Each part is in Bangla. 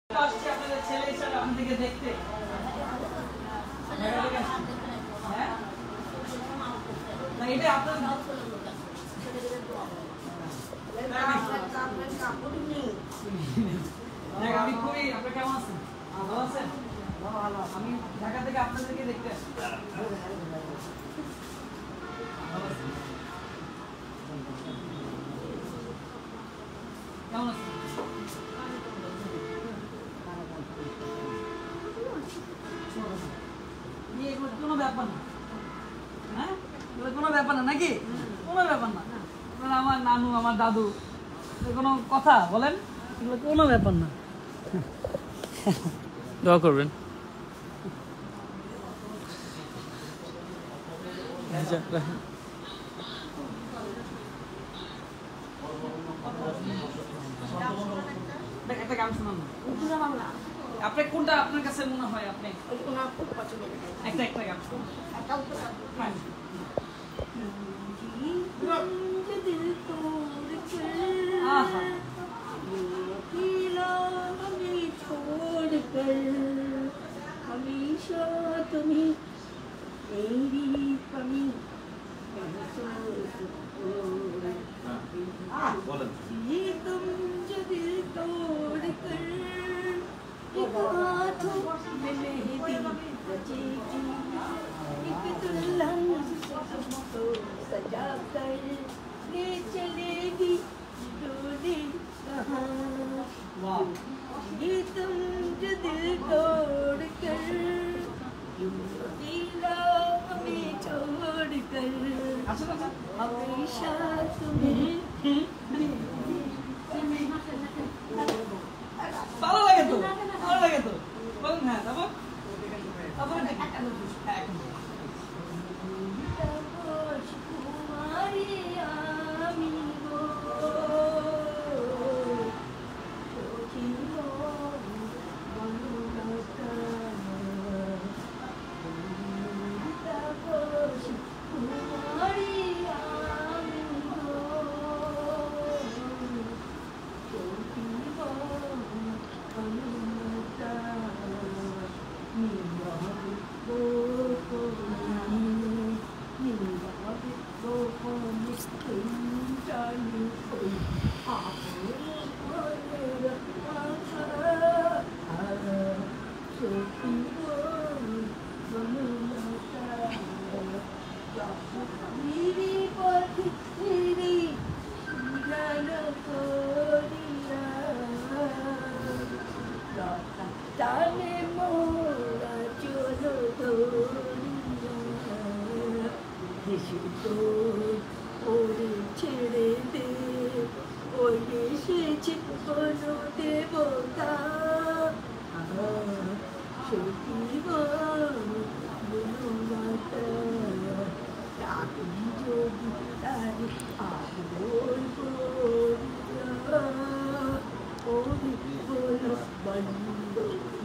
আসছে আপনাদের ছেলে হিসাবে আপনাদেরকে দেখতে। হ্যাঁ না এটা আপনার আমি খুবই আপনি কেমন আছেন? ভালো আছেন? ভালো। আমি ঢাকা থেকে আপনাদেরকে দেখতে আসছি। কেমন আছেন? কোনো ব্যাপার না, হ্যাঁ কোনো ব্যাপার না নাকি? কোনো ব্যাপার না। আপনারা আমার নানু আমার দাদু, কোনো কথা বলেন, এগুলো কোনো ব্যাপার না। দোয়া করবেন। একটা গান শোনান না। আপনি কোনটা আপনার কাছে মনে হয় আপনি একটা একটা গান हमेशा तुम्हें मेरी कमी ये तुम जो दिल तोड़ कर एक हाथों में मेहंदी रचेगी, एक दुल्हन को सजा कर ले चलेगी डोली कहाँ। ये तुम जो दिल तोड़ कर दिला हमें छोड़ कर हमेशा तुम्हें ভালো লাগে তো, ভালো লাগে তো বলুন। হ্যাঁ তারপর ছেড়ে দে ওই এসেছে কোনো দেবতা সত্যি বনমাতা ডাকি যদি তার আদর করিয়া ওরে বলো বন্ধকি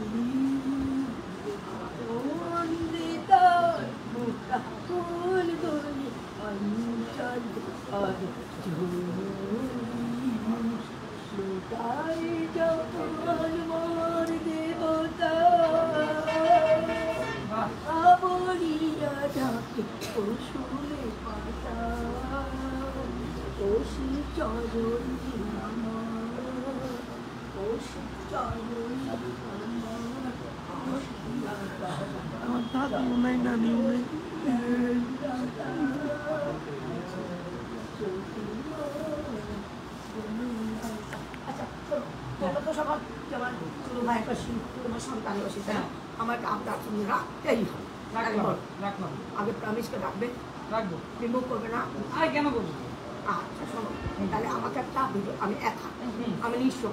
অন্দিতার মুখা ফুল বলি অঞ্চল আর লুকাই যখন মোর দেবতা আবরিয়া ডাকে পশুলে পাতা পশু চরণী আমার পশু চরণী আমার দাদিও নাই নানিও নাই। আমার আপনার তুমি রাখতেই হবে। আগে প্রমিসকে রাখবে, রাখবো, রিমুভ করবে না। আর কেন করবো? আচ্ছা শোনো, তাহলে আমাকে একটা ভিডিও, আমি একা, আমি নিঃস্ব,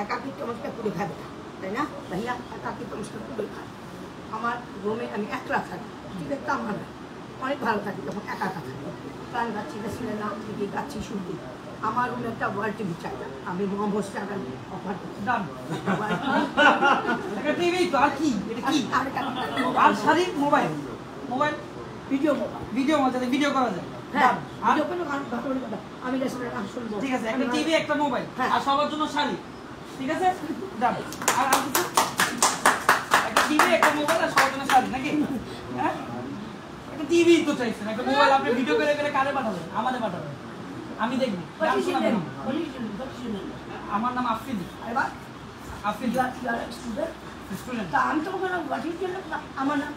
একাকিত্ব আমাকে পুরো খাবে না, তাই না ভাইয়া? একাকিত্ব আমাকে পুরো খায়। আমার রুমে আমি একলা থাকি, ঠিক আছে? আমার না অনেক ভালো থাকি যখন একা একা থাকি, গান গাচ্ছি, সিনেমা দিকে গাচ্ছি, শুনছি। আমার রুমে একটা ওয়াল টিভি চাই, আমি মোহাম্মদ টাকা অফার করছি। টিভি তো আর কি, আর sari mobile, mobile video, video মজাতে ভিডিও করা যায়। হ্যাঁ ভিডিও কোনো গান আমি রেস্টুরেন্টে গান শুনবো। ঠিক আছে, একটা টিভি একটা মোবাইল আর সবার জন্য শাড়ি, ঠিক আছে? যান আর কিছু একটা টিভি একটা মোবাইল আর সবার জন্য শাড়ি নাকি হ্যাঁ একটা টিভি তো চাইছেন একটা মোবাইল আপনি ভিডিও করে করে কারে পাঠাবেন আমাদের পাঠাবেন আমি দেখব গান শোনাবেন আমার নাম আফ্রিদি আফ্রিদি স্টুডেন্ট তা আমি তো ওখানে হোয়াটির জন্য আমার নাম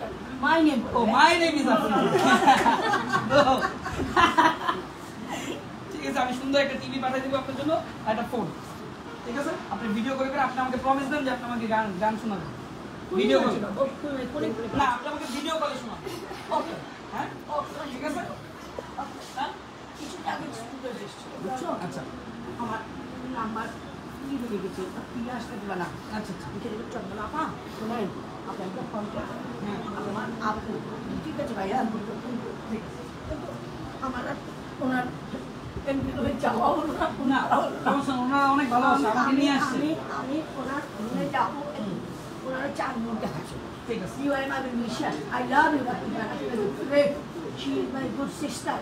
মাই নেম ও মাই নেম ইজ আফ্রিদি ঠিক আছে আমি সুন্দর একটা টিভি পাঠিয়ে দিব আপনার জন্য আর একটা ফোন ঠিক আছে আপনি ভিডিও করে করে আপনি আমাকে প্রমিস দেন যে আপনি আমাকে গান শোনাবেন ভিডিও কল না আপনি আমাকে ভিডিও কলে শোনাবেন ওকে হ্যাঁ ঠিক আছে হ্যাঁ কিছু টাকা স্টুডেন্ট এসেছিল বুঝছো আচ্ছা আমার নাম্বার কি হয়ে গেছে কি আসতে দিবা না আচ্ছা আচ্ছা লিখে দেবে চন্দ্র আপা শোনেন আপনাকে ফোন করবেন আমার আপু ঠিক আছে ভাইয়া ঠিক আছে কিন্তু আমার আর ওনার এমপি হয়ে যাওয়া হলো না সমস্যা না, ওনারা অনেক ভালোবাসে আমাকে নিয়ে আসছে আমি ওনার রুমে যাবো ওনারা 4 মিনিট দেখাচ্ছে ঠিক আছে You are my mission. I love you, Fatima. You are great. She is my good sister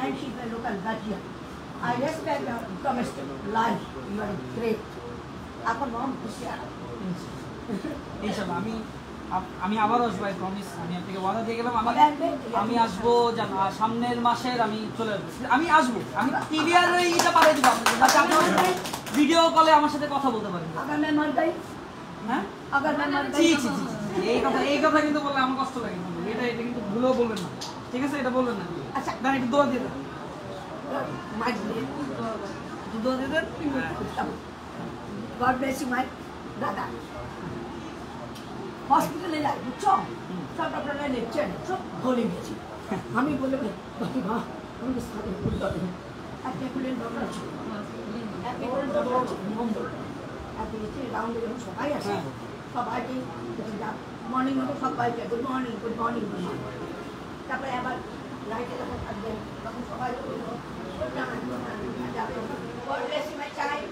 and she is my local guardian. I respect your domestic life. You are great. এখন মম খুশি আর ইনশাআল্লাহ আমি আবার আসবো আই প্রমিস আমি আপনাকে ওয়াদা দিয়ে গেলাম আমি আসবো সামনের মাসের আমি চলে আসবো আমি আসবো আমি টিভি আর এইটা পাঠিয়ে দিব আপনাকে যাতে আপনি ভিডিও কলে আমার সাথে কথা বলতে পারেন अगर मैं मर गई হ্যাঁ अगर मैं मर জি गई জি জি এই কথা কিন্তু বললে আমার কষ্ট লাগে এটা কিন্তু ভুলেও বলবেন না ঠিক আছে এটা বলবেন না আচ্ছা দেন একটু দোয়া দিয়ে দেন माय डियर একটু দোয়া দিয়ে দেন god bless you my brother হসপিটালে যাই বুঝছো সব ডক্টররা লেকচার সব বলে গেছি আমি বলে বাকি মা আমি সাথে বলতে হবে আপনি বলেন ডক্টর আছে আপনি বলেন ডক্টর আছে বন্ধু আপনি এসে রাউন্ডে যখন সবাই আসে সবাইকে মর্নিং মতো সবাইকে গুড মর্নিং তারপরে আবার লাইটে যখন থাকবেন তখন সবাই যাবে God bless you my child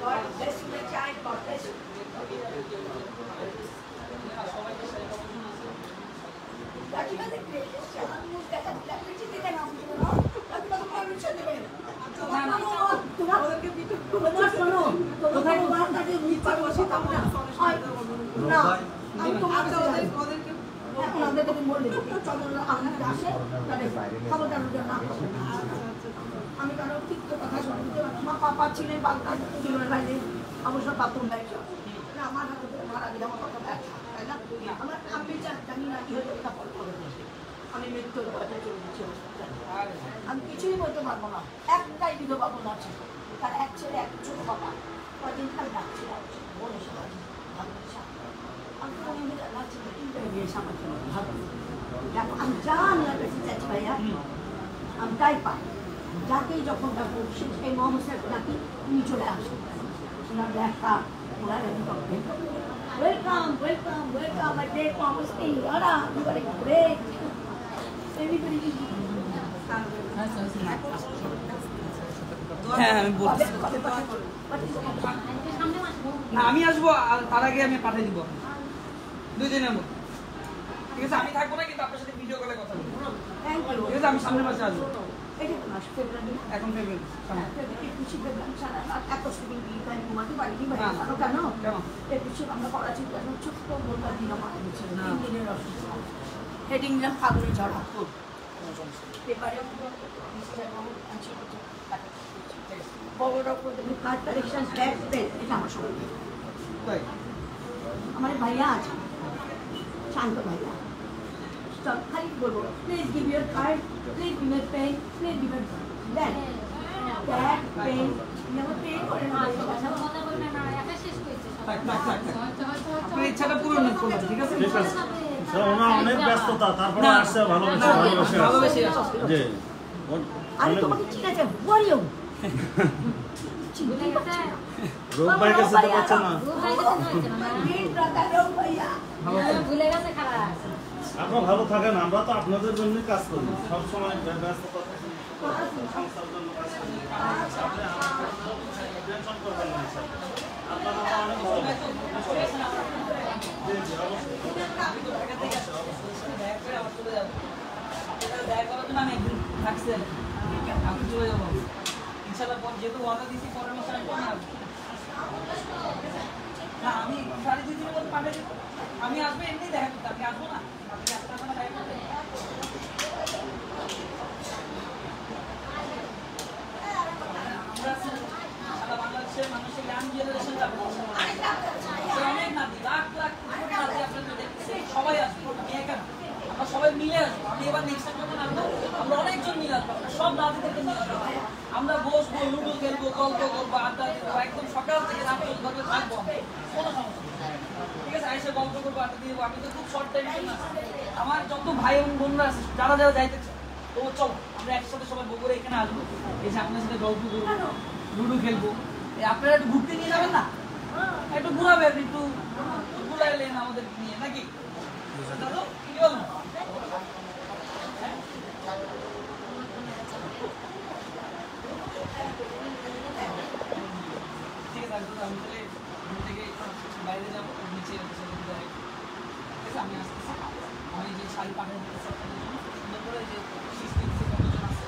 God bless you my child God bless you আমি কারো ঠিক কথা শুনতে আমার পাপা ছিলেন বাংলার জীবনের বাইরে অবশ্য বাথরুম বাইরে আমার হাতে মারা গেলে আমার কথা ব্যথা তাই না আমার আমি জানি না কি হয়তো এটা ফল করে আমি মৃত্যুর পথে চলে গেছি আমি কিছুই বলতে পারবো না একটাই বিধবা বোন আছে তার এক ছেলে এক ছোট বাবা কদিন খাল ডাকছে বোন এসে ভালোবাসা আমি তো আমি লাগছে তিনটাই বিয়ে আমার জন্য ভালো দেখো আমি যা আল্লাহ কাছে চাচ্ছি ভাইয়া আমি তাই পাই যাকেই যখন ডাকবো সেই মোহাম্মদ ডাকি উনি চলে আসেন ওনার দেখা ওনার welcome my great Mohammed Ara you are great everybody হ্যাঁ আমি বলছি না আমি আসবো আর তার আগে আমি পাঠিয়ে দিব 2 দিনের মধ্যে ঠিক আছে আমি থাকবো না কিন্তু আপনার সাথে ভিডিও কলে কথা বলবো thank you ঠিক আছে আমি সামনের মাসে আসবো এটা তো মাস ফেব্রুয়ারি এখন ফেব্রুয়ারি খুশি ফেব্রুয়ারি সারা এত শুটিং দিয়ে তাই ঘুমাতে পারিনি ভাই কেন এর পিছনে আমরা করাচ্ছি ছোট্ট বলবার দিন আমার দিনের অসুস্থ হেডিং দিলাম ফাগুনে ঝড়া পেপারে বড় doctor card collection back pain এটা আমার সঙ্গে তাই আমার ভাইয়া আছে শান্ত ভাইয়া চল খালি বলবো please give your card please give your pen please give your bag bag pen never pay করে না আপনার ইচ্ছাটা পূরণ করবেন ঠিক আছে ঠিক আছে স্যার ওনার অনেক ব্যস্ততা তারপরে আসছে ভালোবেসে জি আমি তোমাকে ঠিক আছে বলিও রোগ ভাই কাছে তো পাচ্ছে না ভুলে গেছে খারাপ আপনারা ভালো থাকেন আমরা তো আপনাদের জন্যই কাজ করি সব সময় ব্যস্ততা সংস্থার জন্য কাজ করি আপনি টেনশন করবেন না স্যার আপনারা অনেক ভালো জি জি আমি চলে যাবো ইনশাল্লাহ যেহেতু অর্ডার দিচ্ছি পরের মাসে আমি আসবো না আমি 2.5 দিনের মধ্যে পাঠিয়ে দেবো। আমি আসবো এমনি দেখা করতে, আমি আসবো না, আপনি আসতে আসবে না দেখা করতে। সারা বাংলাদেশের মানুষের ইয়াং জেনারেশন যাবে অনেক নাতি, লাখ লাখ নাতি আপনাদের দেখতেছে, সবাই আসবে, আমি একা না। আমরা সবাই মিলে আসবো। আমি এবার নেক্সট টাইম যখন আসবো আমরা অনেকজন মিলে আসবো, সব নাতিদেরকে নিয়ে আসবো। আমরা বসবো, লুডো খেলবো, গল্প করবো, আড্ডা দেবো, একদম সকাল থেকে রাত পর্যন্ত ঘরে থাকবো আমরা, কোনো সমস্যা নেই। ঠিক আছে, এসে গল্প করবো, আড্ডা দিয়ে দেবো। আমি তো খুব শর্ট টাইম জন্য আসছি। আমার যত ভাই এবং বোনরা আছে যারা যারা যাইতেছে, তো চলো আমরা একসাথে সবাই বগুড়া এখানে আসবো, এসে আপনার সাথে গল্প করবো, লুডো খেলবো। আপনারা একটু ঘুরতে নিয়ে যাবেন না? একটু ঘুরাবেন, একটু ঘুরাইলেন আমাদের নিয়ে নাকি? দাদু কি বলুন? ঠিক আছে, আমি তাহলে ঘুম থেকে বাইরে যাবো, নিচে আমি আসতেছি। আমি যে শাড়ি পাঠাই দিতেছি সুন্দর করে, যে কতজন আছে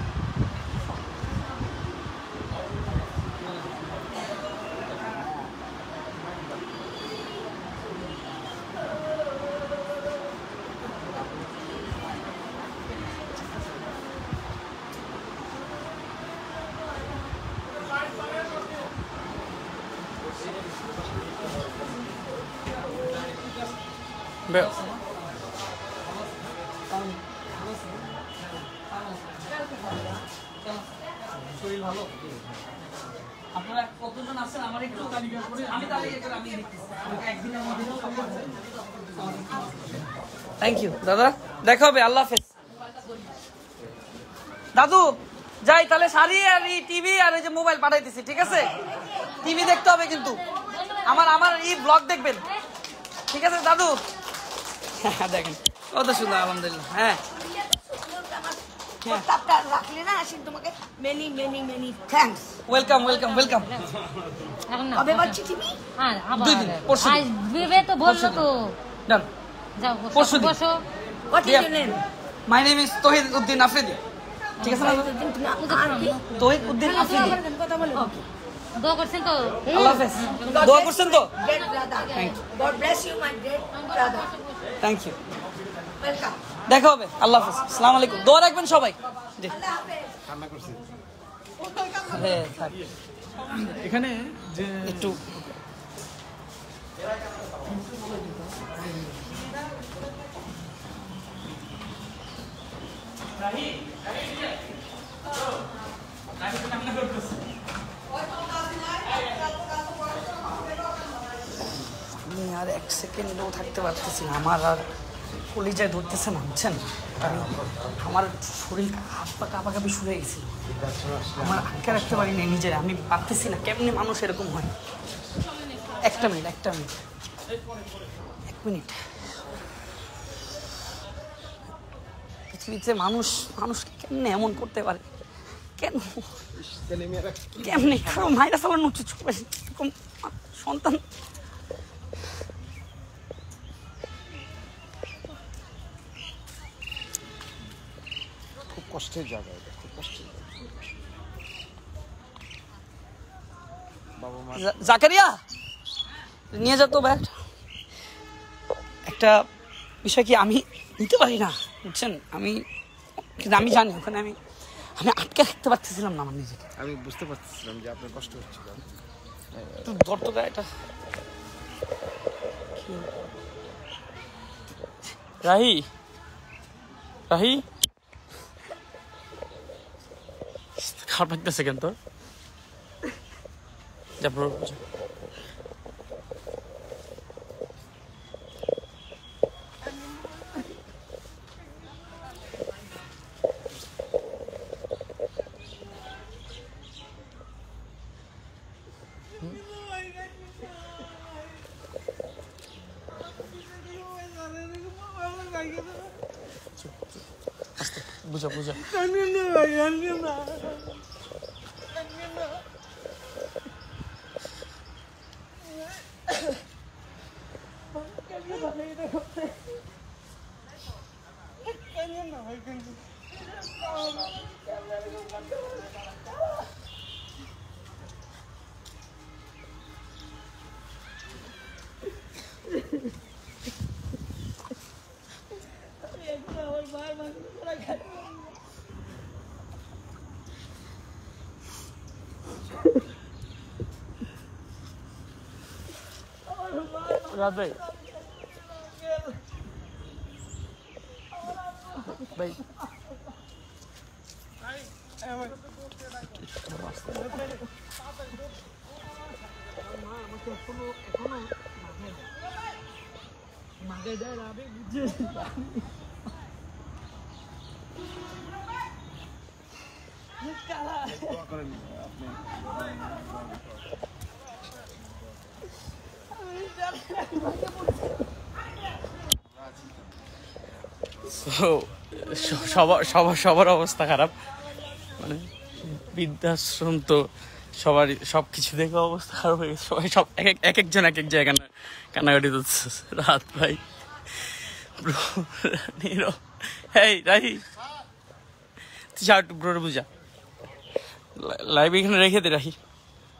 শরীর ভালো? আপনারা কতজন আছেন আমার একটু তালিকা করে, আমি তালিকা করে আমি দেখতেছি একদিনের মধ্যে। থ্যাংক ইউ দাদা, দেখা হবে, আল্লাহ হাফেজ। দাদু যাই তাহলে, শাড়ি আর এই টিভি আর এই যে মোবাইল পাঠাইতেছি, ঠিক আছে? টিভি দেখতে হবে কিন্তু, আমার এই ব্লগ দেখবেন, ঠিক আছে দাদু? হ্যাঁ দেখেন কত সুন্দর, আলহামদুলিল্লাহ। হ্যাঁ প্রস্তাবটা রাখলে না, আসেন তোমাকে many many many thanks. Welcome welcome welcome. কবে পাচ্ছি তুমি? হ্যাঁ, আবার 2 দিন, পরশু দিন। বিবে তো বললো তো। ডান, যাও পরশু দিন। বসো। What is your name? My name is Tahid Uddin Afridi, ঠিক আছে না? তহিদ উদ্দিন আফ্রিদি। কথা বলো। দোয়া করছেন তো? আল্লাহ হাফেজ। দোয়া করছেন তো? Great brother. Thank you. God bless you, my great brother. Thank you, Welcome. দেখা হবে, আল্লাহ হাফেজ, আসসালামু আলাইকুম। দোয়া রাখবেন সবাই। জি আল্লাহ হাফেজ। হ্যাঁ থাক। এখানে যে একটু আমি আর এক সেকেন্ডও থাকতে পারতেছি না, আমার আর কলিজায় ধরতেছে না, বুঝছেন? আমার শরীর হাত পা কাঁপাকাঁপি শুরু হয়ে গেছিল, আমার আটকে রাখতে পারি না নিজের, আমি পারতেছি না কেমনি মানুষ এরকম হয়। একটা মিনিট 1 মিনিট। পৃথিবীতে মানুষকে কেমনে এমন করতে পারে? কেন কেমনে মায়েরা চালানো উচিত, এরকম সন্তান। খুব কষ্টের জায়গা, এটা খুব কষ্টের জায়গা। বাবা মা জাকারিয়া নিয়ে যেত ব্যাগ। একটা বিষয় কি, আমি নিতে পারি না, বুঝছেন? কিন্তু আমি জানি ওখানে আমি আটকে রাখতে পারতেছিলাম না আমার নিজেকে। আমি বুঝতে পারছিলাম যে আপনার কষ্ট হচ্ছিল। একটু ধরতো এটা রাহি খারাপ লাগতেছে কেন তোর? বুঝা আমার মায়ের মাংস করা খাই রাত ভাই ভাই মাকে দেয় না আমি বুঝছি সবার অবস্থা খারাপ, মানে বৃদ্ধাশ্রম তো সবারই সব কিছু দেখে অবস্থা খারাপ হয়ে গেছে। সবাই সব এক একজন এক এক জায়গায় কান্নাকাটি করছে। রাত ভাই রাহি তুই একটু ব্রোর বুঝা লাইভ এখানে রেখে দে রাহি।